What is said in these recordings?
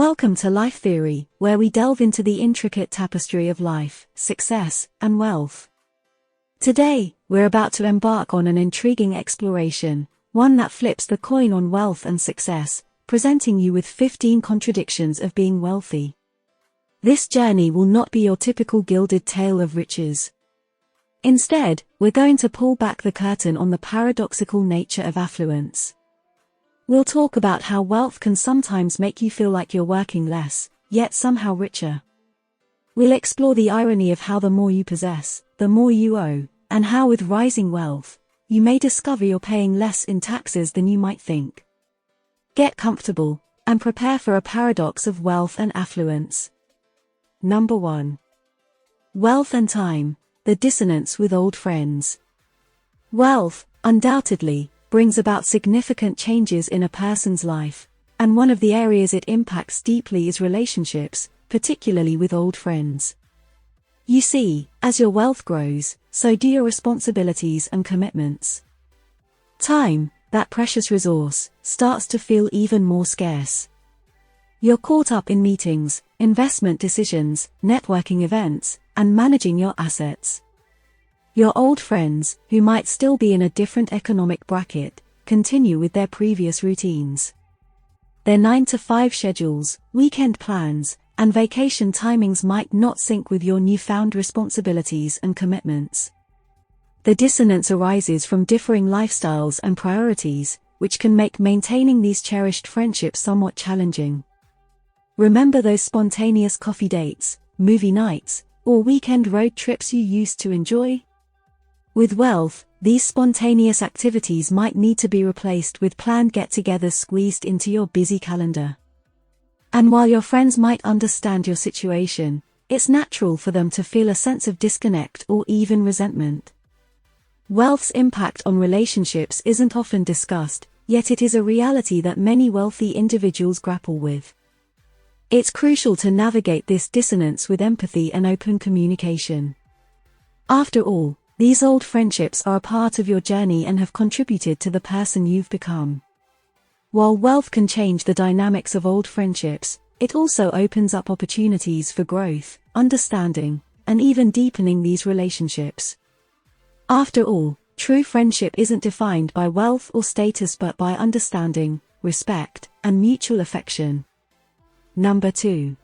Welcome to Life Theory, where we delve into the intricate tapestry of life, success, and wealth. Today, we're about to embark on an intriguing exploration, one that flips the coin on wealth and success, presenting you with 15 contradictions of being wealthy. This journey will not be your typical gilded tale of riches. Instead, we're going to pull back the curtain on the paradoxical nature of affluence. We'll talk about how wealth can sometimes make you feel like you're working less, yet somehow richer. We'll explore the irony of how the more you possess, the more you owe, and how with rising wealth, you may discover you're paying less in taxes than you might think. Get comfortable, and prepare for a paradox of wealth and affluence. Number 1. Wealth and time, the dissonance with old friends. Wealth, undoubtedly, brings about significant changes in a person's life, and one of the areas it impacts deeply is relationships, particularly with old friends. You see, as your wealth grows, so do your responsibilities and commitments. Time, that precious resource, starts to feel even more scarce. You're caught up in meetings, investment decisions, networking events, and managing your assets. Your old friends, who might still be in a different economic bracket, continue with their previous routines. Their 9-to-5 schedules, weekend plans, and vacation timings might not sync with your newfound responsibilities and commitments. The dissonance arises from differing lifestyles and priorities, which can make maintaining these cherished friendships somewhat challenging. Remember those spontaneous coffee dates, movie nights, or weekend road trips you used to enjoy? With wealth, these spontaneous activities might need to be replaced with planned get-togethers squeezed into your busy calendar. And while your friends might understand your situation, it's natural for them to feel a sense of disconnect or even resentment. Wealth's impact on relationships isn't often discussed, yet it is a reality that many wealthy individuals grapple with. It's crucial to navigate this dissonance with empathy and open communication. After all, these old friendships are a part of your journey and have contributed to the person you've become. While wealth can change the dynamics of old friendships, it also opens up opportunities for growth, understanding, and even deepening these relationships. After all, true friendship isn't defined by wealth or status but by understanding, respect, and mutual affection. Number 2.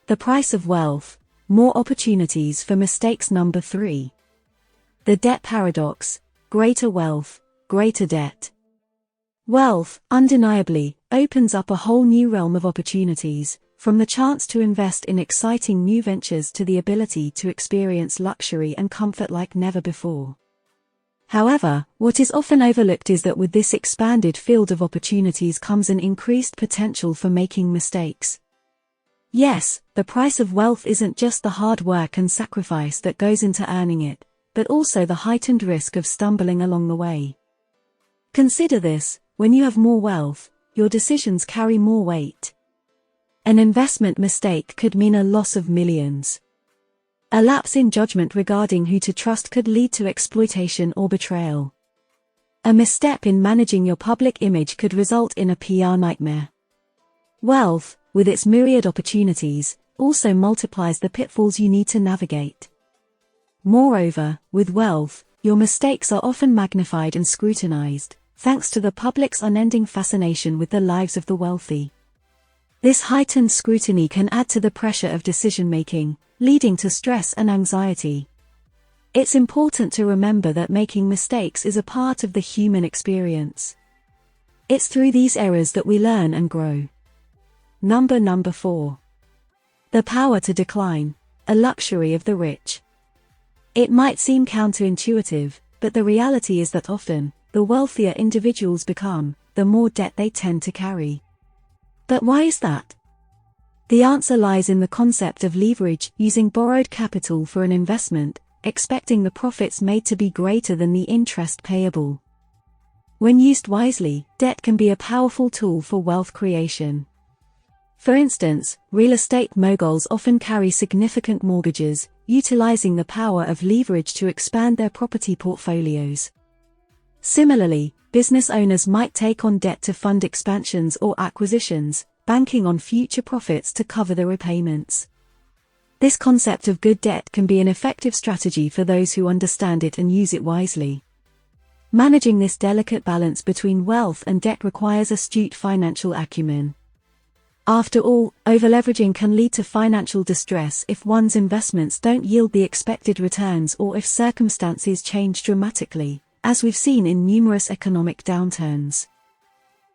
The price of wealth, more opportunities for mistakes. Number 3. The debt paradox, greater wealth, greater debt. Wealth, undeniably, opens up a whole new realm of opportunities, from the chance to invest in exciting new ventures to the ability to experience luxury and comfort like never before. However, what is often overlooked is that with this expanded field of opportunities comes an increased potential for making mistakes. Yes, the price of wealth isn't just the hard work and sacrifice that goes into earning it, but also the heightened risk of stumbling along the way. Consider this: when you have more wealth, your decisions carry more weight. An investment mistake could mean a loss of millions. A lapse in judgment regarding who to trust could lead to exploitation or betrayal. A misstep in managing your public image could result in a PR nightmare. Wealth, with its myriad opportunities, also multiplies the pitfalls you need to navigate. Moreover, with wealth, your mistakes are often magnified and scrutinized, thanks to the public's unending fascination with the lives of the wealthy. This heightened scrutiny can add to the pressure of decision-making, leading to stress and anxiety. It's important to remember that making mistakes is a part of the human experience. It's through these errors that we learn and grow. Number 4. The power to decline, a luxury of the rich. It might seem counterintuitive, but the reality is that often, the wealthier individuals become, the more debt they tend to carry. But why is that? The answer lies in the concept of leverage, using borrowed capital for an investment, expecting the profits made to be greater than the interest payable. When used wisely, debt can be a powerful tool for wealth creation. For instance, real estate moguls often carry significant mortgages, utilizing the power of leverage to expand their property portfolios. Similarly, business owners might take on debt to fund expansions or acquisitions, banking on future profits to cover the repayments. This concept of good debt can be an effective strategy for those who understand it and use it wisely. Managing this delicate balance between wealth and debt requires astute financial acumen. After all, overleveraging can lead to financial distress if one's investments don't yield the expected returns or if circumstances change dramatically, as we've seen in numerous economic downturns.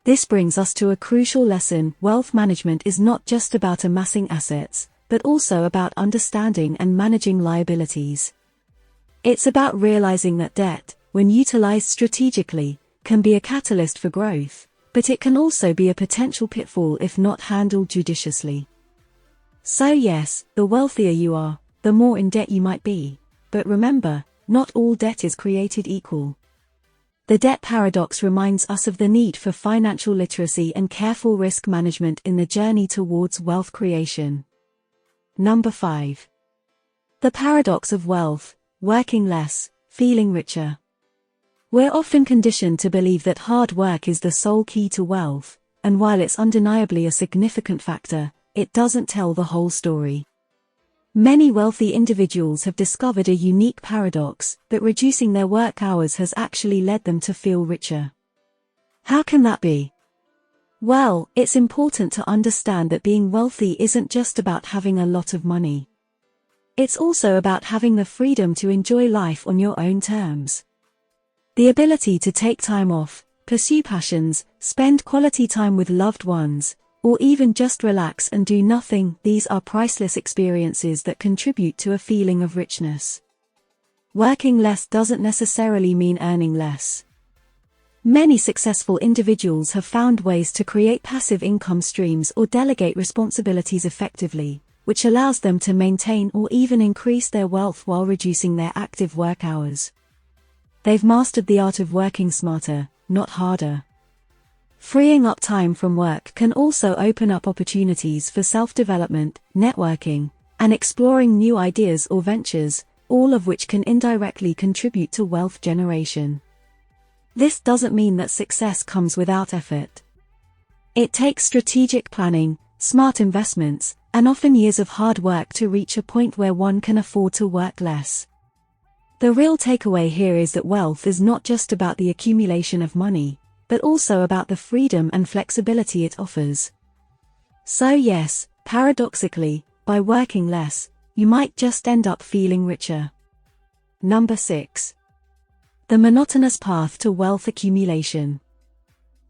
This brings us to a crucial lesson: wealth management is not just about amassing assets, but also about understanding and managing liabilities. It's about realizing that debt, when utilized strategically, can be a catalyst for growth, but it can also be a potential pitfall if not handled judiciously. So yes, the wealthier you are, the more in debt you might be. But remember, not all debt is created equal. The debt paradox reminds us of the need for financial literacy and careful risk management in the journey towards wealth creation. Number 5. The paradox of wealth: working less, feeling richer. We're often conditioned to believe that hard work is the sole key to wealth, and while it's undeniably a significant factor, it doesn't tell the whole story. Many wealthy individuals have discovered a unique paradox, that reducing their work hours has actually led them to feel richer. How can that be? Well, it's important to understand that being wealthy isn't just about having a lot of money. It's also about having the freedom to enjoy life on your own terms. The ability to take time off, pursue passions, spend quality time with loved ones, or even just relax and do nothing. These are priceless experiences that contribute to a feeling of richness. Working less doesn't necessarily mean earning less. Many successful individuals have found ways to create passive income streams or delegate responsibilities effectively, which allows them to maintain or even increase their wealth while reducing their active work hours. They've mastered the art of working smarter, not harder. Freeing up time from work can also open up opportunities for self-development, networking, and exploring new ideas or ventures, all of which can indirectly contribute to wealth generation. This doesn't mean that success comes without effort. It takes strategic planning, smart investments, and often years of hard work to reach a point where one can afford to work less. The real takeaway here is that wealth is not just about the accumulation of money, but also about the freedom and flexibility it offers. So yes, paradoxically, by working less, you might just end up feeling richer. Number 6. The monotonous path to wealth accumulation.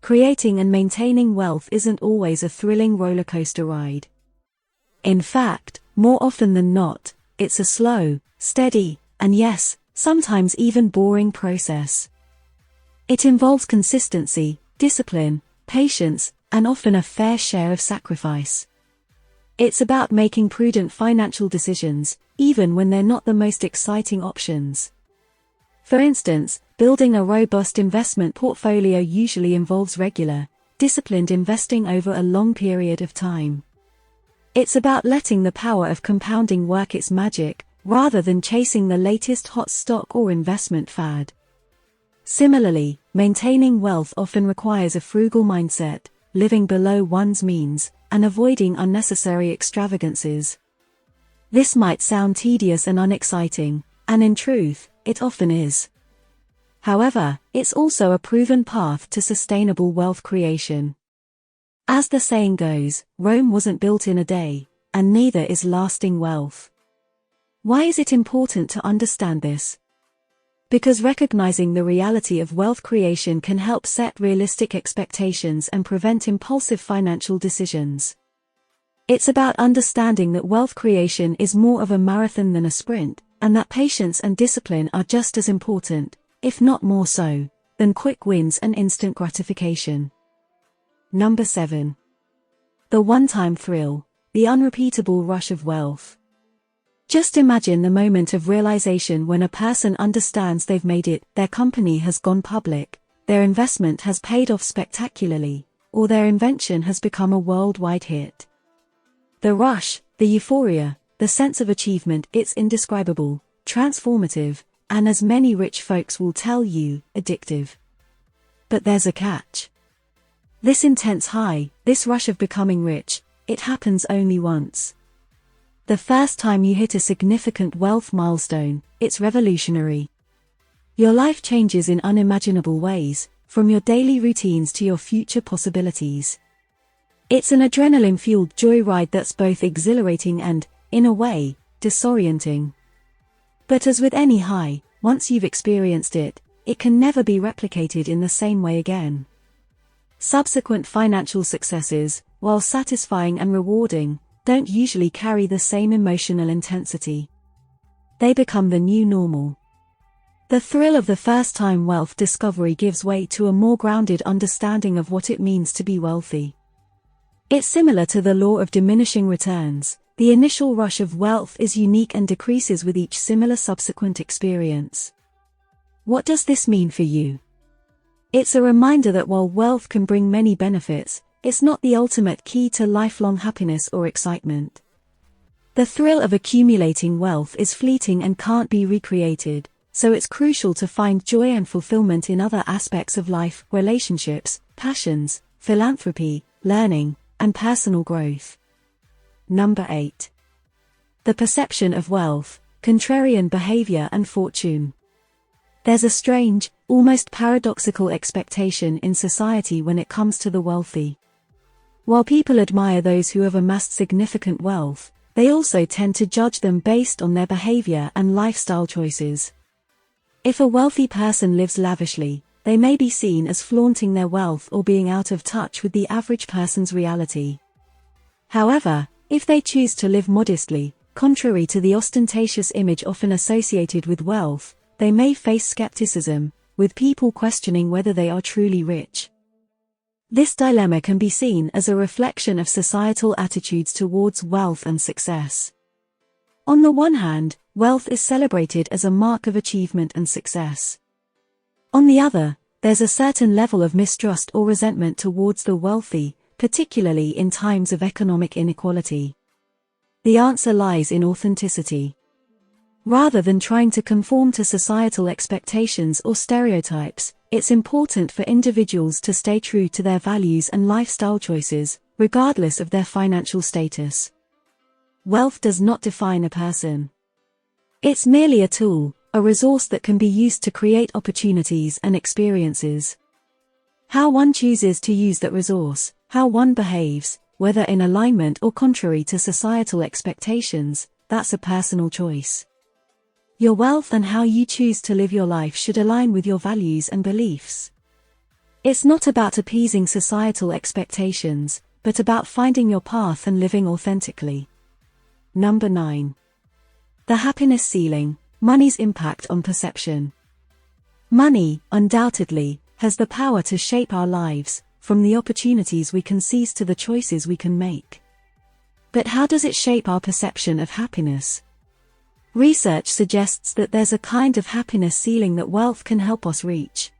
Creating and maintaining wealth isn't always a thrilling roller coaster ride. In fact, more often than not, it's a slow, steady, and yes, sometimes even boring process. It involves consistency, discipline, patience, and often a fair share of sacrifice. It's about making prudent financial decisions, even when they're not the most exciting options. For instance, building a robust investment portfolio usually involves regular, disciplined investing over a long period of time. It's about letting the power of compounding work its magic, rather than chasing the latest hot stock or investment fad. Similarly, maintaining wealth often requires a frugal mindset, living below one's means, and avoiding unnecessary extravagances. This might sound tedious and unexciting, and in truth, it often is. However, it's also a proven path to sustainable wealth creation. As the saying goes, Rome wasn't built in a day, and neither is lasting wealth. Why is it important to understand this? Because recognizing the reality of wealth creation can help set realistic expectations and prevent impulsive financial decisions. It's about understanding that wealth creation is more of a marathon than a sprint, and that patience and discipline are just as important, if not more so, than quick wins and instant gratification. Number 7. The one-time thrill, the unrepeatable rush of wealth. Just imagine the moment of realization when a person understands they've made it, their company has gone public, their investment has paid off spectacularly, or their invention has become a worldwide hit. The rush, the euphoria, the sense of achievement, it's indescribable, transformative, and as many rich folks will tell you, addictive. But there's a catch. This intense high, this rush of becoming rich, it happens only once. The first time you hit a significant wealth milestone, it's revolutionary. Your life changes in unimaginable ways, from your daily routines to your future possibilities. It's an adrenaline-fueled joyride that's both exhilarating and, in a way, disorienting. But as with any high, once you've experienced it, it can never be replicated in the same way again. Subsequent financial successes, while satisfying and rewarding, don't usually carry the same emotional intensity. They become the new normal. The thrill of the first-time wealth discovery gives way to a more grounded understanding of what it means to be wealthy. It's similar to the law of diminishing returns. The initial rush of wealth is unique and decreases with each similar subsequent experience. What does this mean for you? It's a reminder that while wealth can bring many benefits, it's not the ultimate key to lifelong happiness or excitement. The thrill of accumulating wealth is fleeting and can't be recreated, so it's crucial to find joy and fulfillment in other aspects of life, relationships, passions, philanthropy, learning, and personal growth. Number 8. The perception of wealth, contrarian behavior and fortune. There's a strange, almost paradoxical expectation in society when it comes to the wealthy. While people admire those who have amassed significant wealth, they also tend to judge them based on their behavior and lifestyle choices. If a wealthy person lives lavishly, they may be seen as flaunting their wealth or being out of touch with the average person's reality. However, if they choose to live modestly, contrary to the ostentatious image often associated with wealth, they may face skepticism, with people questioning whether they are truly rich. This dilemma can be seen as a reflection of societal attitudes towards wealth and success. On the one hand, wealth is celebrated as a mark of achievement and success. On the other, there's a certain level of mistrust or resentment towards the wealthy, particularly in times of economic inequality. The answer lies in authenticity. Rather than trying to conform to societal expectations or stereotypes, it's important for individuals to stay true to their values and lifestyle choices, regardless of their financial status. Wealth does not define a person. It's merely a tool, a resource that can be used to create opportunities and experiences. How one chooses to use that resource, how one behaves, whether in alignment or contrary to societal expectations, that's a personal choice. Your wealth and how you choose to live your life should align with your values and beliefs. It's not about appeasing societal expectations, but about finding your path and living authentically. Number 9. The happiness ceiling, money's impact on perception. Money, undoubtedly, has the power to shape our lives, from the opportunities we can seize to the choices we can make. But how does it shape our perception of happiness? Research suggests that there's a kind of happiness ceiling that wealth can help us reach.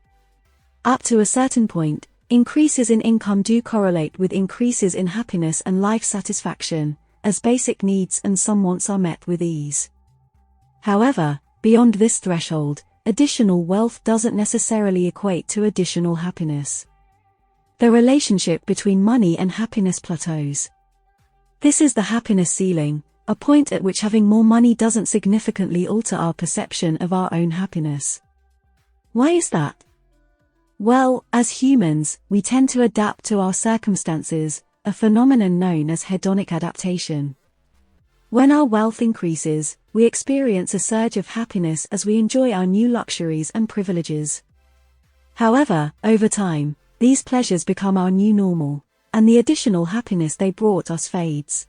Up to a certain point, increases in income do correlate with increases in happiness and life satisfaction, as basic needs and some wants are met with ease. However, beyond this threshold, additional wealth doesn't necessarily equate to additional happiness. The relationship between money and happiness plateaus. This is the happiness ceiling, a point at which having more money doesn't significantly alter our perception of our own happiness. Why is that? Well, as humans, we tend to adapt to our circumstances, a phenomenon known as hedonic adaptation. When our wealth increases, we experience a surge of happiness as we enjoy our new luxuries and privileges. However, over time, these pleasures become our new normal, and the additional happiness they brought us fades.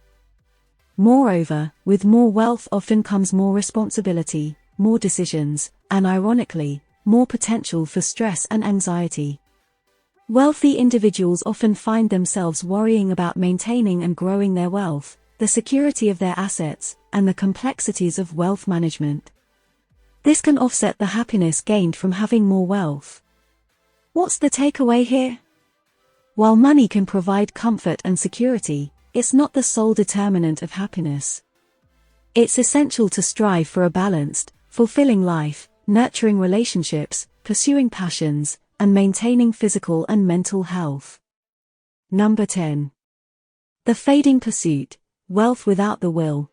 Moreover, with more wealth often comes more responsibility, more decisions, and ironically, more potential for stress and anxiety. Wealthy individuals often find themselves worrying about maintaining and growing their wealth, the security of their assets, and the complexities of wealth management. This can offset the happiness gained from having more wealth. What's the takeaway here? While money can provide comfort and security, it's not the sole determinant of happiness. It's essential to strive for a balanced, fulfilling life, nurturing relationships, pursuing passions, and maintaining physical and mental health. Number 10. The fading pursuit, wealth without the will.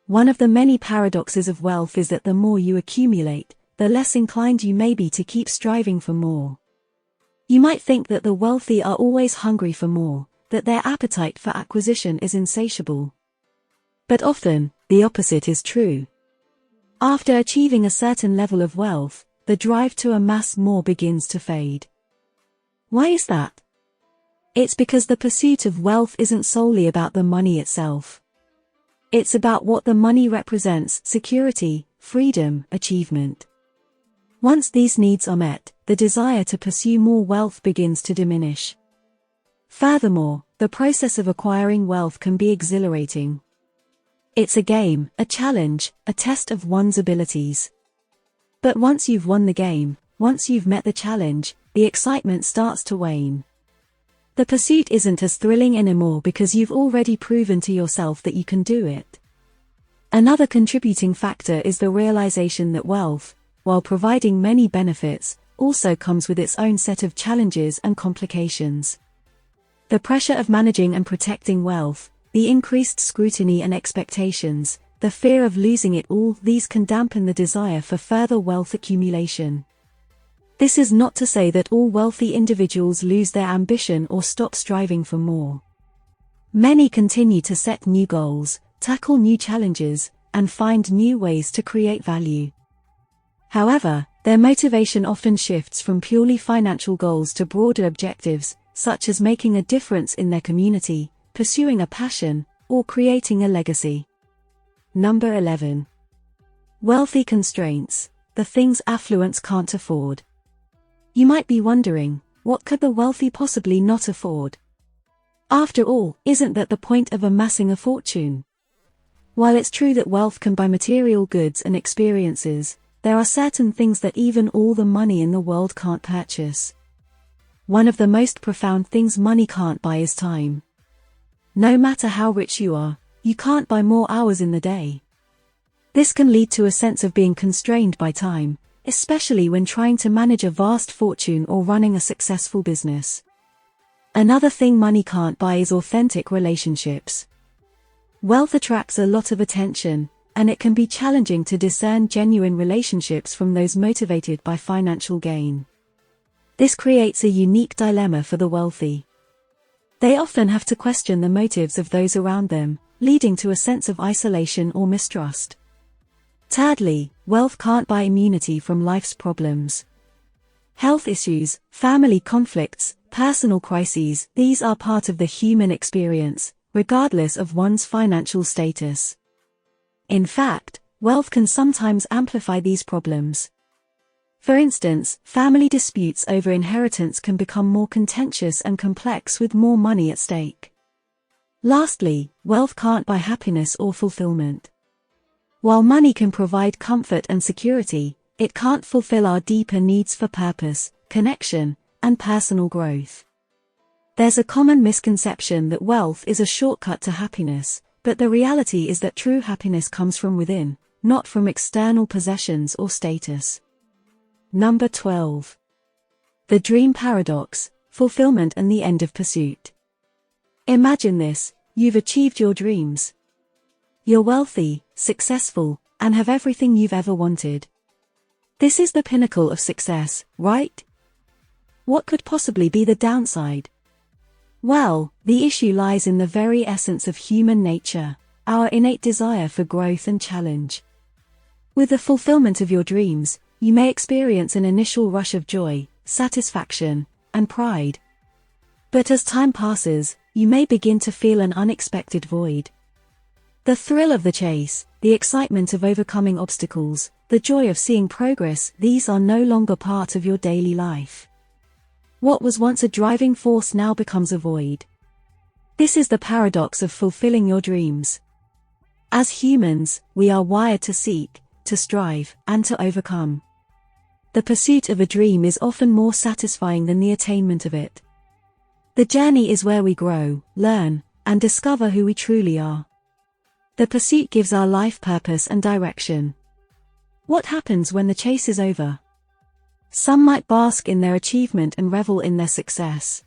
One of the many paradoxes of wealth is that the more you accumulate, the less inclined you may be to keep striving for more. You might think that the wealthy are always hungry for more, that their appetite for acquisition is insatiable. But often, the opposite is true. After achieving a certain level of wealth, the drive to amass more begins to fade. Why is that? It's because the pursuit of wealth isn't solely about the money itself. It's about what the money represents: security, freedom, achievement. Once these needs are met, the desire to pursue more wealth begins to diminish. Furthermore, the process of acquiring wealth can be exhilarating. It's a game, a challenge, a test of one's abilities. But once you've won the game, once you've met the challenge, the excitement starts to wane. The pursuit isn't as thrilling anymore because you've already proven to yourself that you can do it. Another contributing factor is the realization that wealth, while providing many benefits, also comes with its own set of challenges and complications. The pressure of managing and protecting wealth, the increased scrutiny and expectations, the fear of losing it all, these can dampen the desire for further wealth accumulation. This is not to say that all wealthy individuals lose their ambition or stop striving for more. Many continue to set new goals, tackle new challenges, and find new ways to create value. However, their motivation often shifts from purely financial goals to broader objectives, such as making a difference in their community, pursuing a passion, or creating a legacy. Number 11. Wealthy constraints, the things affluents can't afford. You might be wondering, what could the wealthy possibly not afford? After all, isn't that the point of amassing a fortune? While it's true that wealth can buy material goods and experiences, there are certain things that even all the money in the world can't purchase. One of the most profound things money can't buy is time. No matter how rich you are, you can't buy more hours in the day. This can lead to a sense of being constrained by time, especially when trying to manage a vast fortune or running a successful business. Another thing money can't buy is authentic relationships. Wealth attracts a lot of attention, and it can be challenging to discern genuine relationships from those motivated by financial gain. This creates a unique dilemma for the wealthy. They often have to question the motives of those around them, leading to a sense of isolation or mistrust. Thirdly, wealth can't buy immunity from life's problems. Health issues, family conflicts, personal crises, these are part of the human experience, regardless of one's financial status. In fact, wealth can sometimes amplify these problems. For instance, family disputes over inheritance can become more contentious and complex with more money at stake. Lastly, wealth can't buy happiness or fulfillment. While money can provide comfort and security, it can't fulfill our deeper needs for purpose, connection, and personal growth. There's a common misconception that wealth is a shortcut to happiness, but the reality is that true happiness comes from within, not from external possessions or status. Number 12. The dream paradox, fulfillment and the end of pursuit. Imagine this: you've achieved your dreams. You're wealthy, successful, and have everything you've ever wanted. This is the pinnacle of success, right? What could possibly be the downside? Well, the issue lies in the very essence of human nature, our innate desire for growth and challenge. With the fulfillment of your dreams, you may experience an initial rush of joy, satisfaction, and pride. But as time passes, you may begin to feel an unexpected void. The thrill of the chase, the excitement of overcoming obstacles, the joy of seeing progress, these are no longer part of your daily life. What was once a driving force now becomes a void. This is the paradox of fulfilling your dreams. As humans, we are wired to seek, to strive, and to overcome. The pursuit of a dream is often more satisfying than the attainment of it. The journey is where we grow, learn, and discover who we truly are. The pursuit gives our life purpose and direction. What happens when the chase is over? Some might bask in their achievement and revel in their success.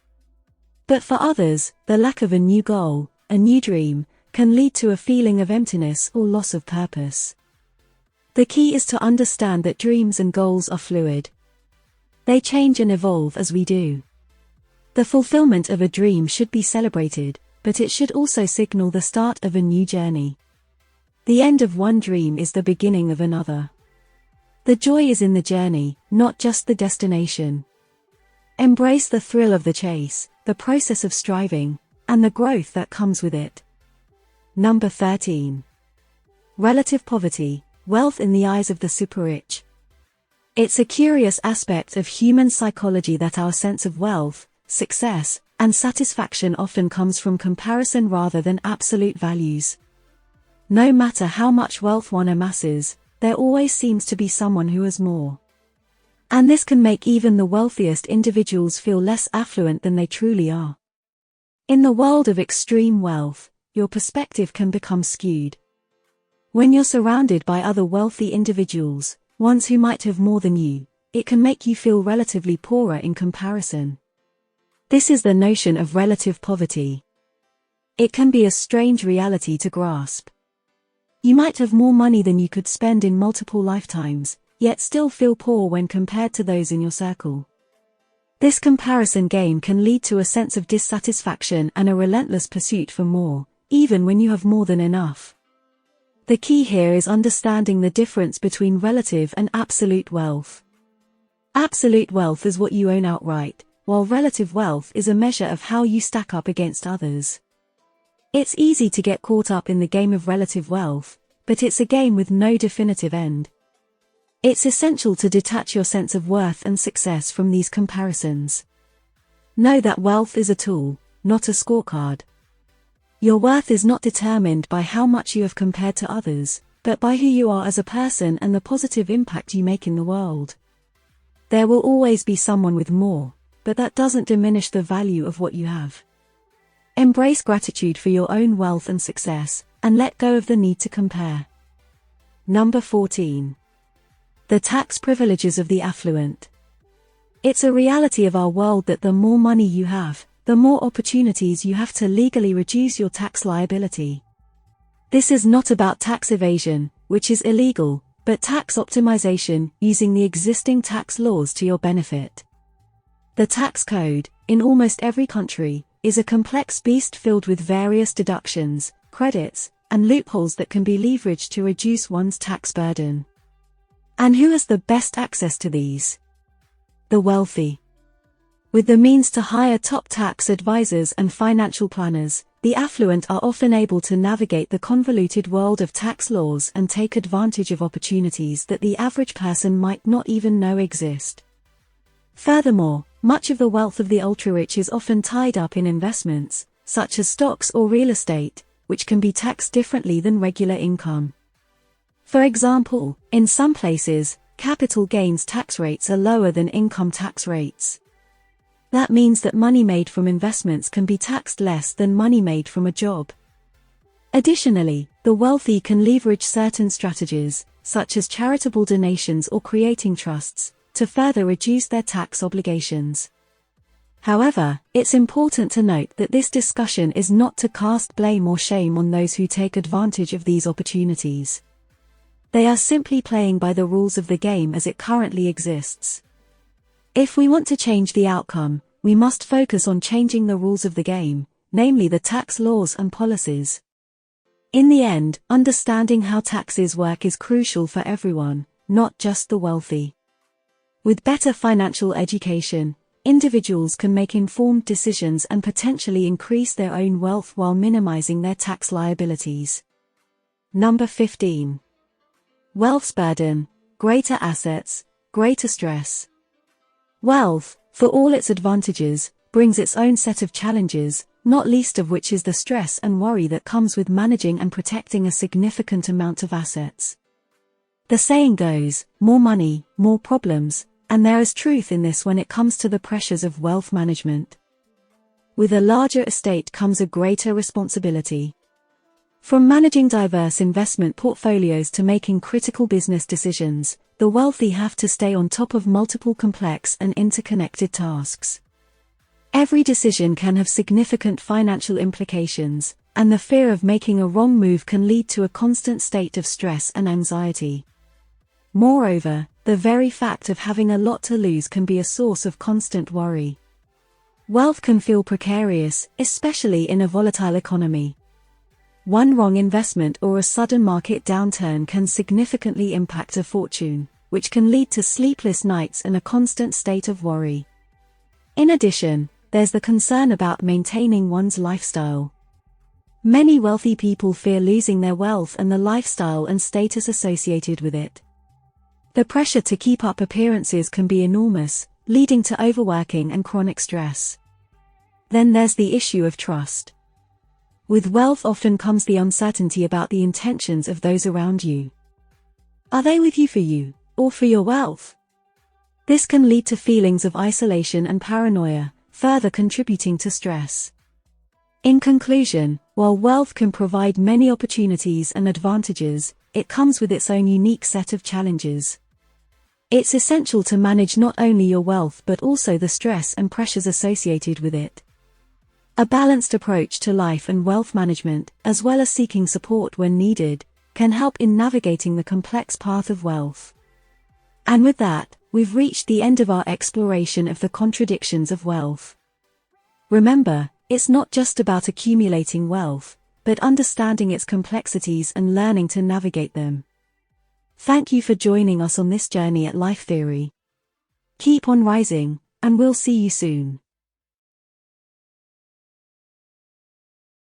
But for others, the lack of a new goal, a new dream, can lead to a feeling of emptiness or loss of purpose. The key is to understand that dreams and goals are fluid. They change and evolve as we do. The fulfillment of a dream should be celebrated, but it should also signal the start of a new journey. The end of one dream is the beginning of another. The joy is in the journey, not just the destination. Embrace the thrill of the chase, the process of striving, and the growth that comes with it. Number 13. Relative poverty, wealth in the eyes of the super-rich. It's a curious aspect of human psychology that our sense of wealth, success, and satisfaction often comes from comparison rather than absolute values. No matter how much wealth one amasses, there always seems to be someone who has more. And this can make even the wealthiest individuals feel less affluent than they truly are. In the world of extreme wealth, your perspective can become skewed. When you're surrounded by other wealthy individuals, ones who might have more than you, it can make you feel relatively poorer in comparison. This is the notion of relative poverty. It can be a strange reality to grasp. You might have more money than you could spend in multiple lifetimes, yet still feel poor when compared to those in your circle. This comparison game can lead to a sense of dissatisfaction and a relentless pursuit for more, even when you have more than enough. The key here is understanding the difference between relative and absolute wealth. Absolute wealth is what you own outright, while relative wealth is a measure of how you stack up against others. It's easy to get caught up in the game of relative wealth, but it's a game with no definitive end. It's essential to detach your sense of worth and success from these comparisons. Know that wealth is a tool, not a scorecard. Your worth is not determined by how much you have compared to others, but by who you are as a person and the positive impact you make in the world. There will always be someone with more, but that doesn't diminish the value of what you have. Embrace gratitude for your own wealth and success, and let go of the need to compare. Number 14. The tax privileges of the affluent. It's a reality of our world that the more money you have, the more opportunities you have to legally reduce your tax liability. This is not about tax evasion, which is illegal, but tax optimization, using the existing tax laws to your benefit. The tax code, in almost every country, is a complex beast filled with various deductions, credits, and loopholes that can be leveraged to reduce one's tax burden. And who has the best access to these? The wealthy. With the means to hire top tax advisors and financial planners, the affluent are often able to navigate the convoluted world of tax laws and take advantage of opportunities that the average person might not even know exist. Furthermore, much of the wealth of the ultra-rich is often tied up in investments, such as stocks or real estate, which can be taxed differently than regular income. For example, in some places, capital gains tax rates are lower than income tax rates. That means that money made from investments can be taxed less than money made from a job. Additionally, the wealthy can leverage certain strategies, such as charitable donations or creating trusts, to further reduce their tax obligations. However, it's important to note that this discussion is not to cast blame or shame on those who take advantage of these opportunities. They are simply playing by the rules of the game as it currently exists. If we want to change the outcome, we must focus on changing the rules of the game, namely the tax laws and policies. In the end, understanding how taxes work is crucial for everyone, not just the wealthy. With better financial education, individuals can make informed decisions and potentially increase their own wealth while minimizing their tax liabilities. Number 15. Wealth's burden, greater assets, greater stress. Wealth, for all its advantages, brings its own set of challenges, not least of which is the stress and worry that comes with managing and protecting a significant amount of assets. The saying goes, more money, more problems, and there is truth in this when it comes to the pressures of wealth management. With a larger estate comes a greater responsibility. From managing diverse investment portfolios to making critical business decisions, the wealthy have to stay on top of multiple complex and interconnected tasks. Every decision can have significant financial implications, and the fear of making a wrong move can lead to a constant state of stress and anxiety. Moreover, the very fact of having a lot to lose can be a source of constant worry. Wealth can feel precarious, especially in a volatile economy. One wrong investment or a sudden market downturn can significantly impact a fortune, which can lead to sleepless nights and a constant state of worry. In addition, there's the concern about maintaining one's lifestyle. Many wealthy people fear losing their wealth and the lifestyle and status associated with it. The pressure to keep up appearances can be enormous, leading to overworking and chronic stress. Then there's the issue of trust. With wealth often comes the uncertainty about the intentions of those around you. Are they with you, or for your wealth? This can lead to feelings of isolation and paranoia, further contributing to stress. In conclusion, while wealth can provide many opportunities and advantages, it comes with its own unique set of challenges. It's essential to manage not only your wealth but also the stress and pressures associated with it. A balanced approach to life and wealth management, as well as seeking support when needed, can help in navigating the complex path of wealth. And with that, we've reached the end of our exploration of the contradictions of wealth. Remember, it's not just about accumulating wealth, but understanding its complexities and learning to navigate them. Thank you for joining us on this journey at Life Theory. Keep on rising, and we'll see you soon.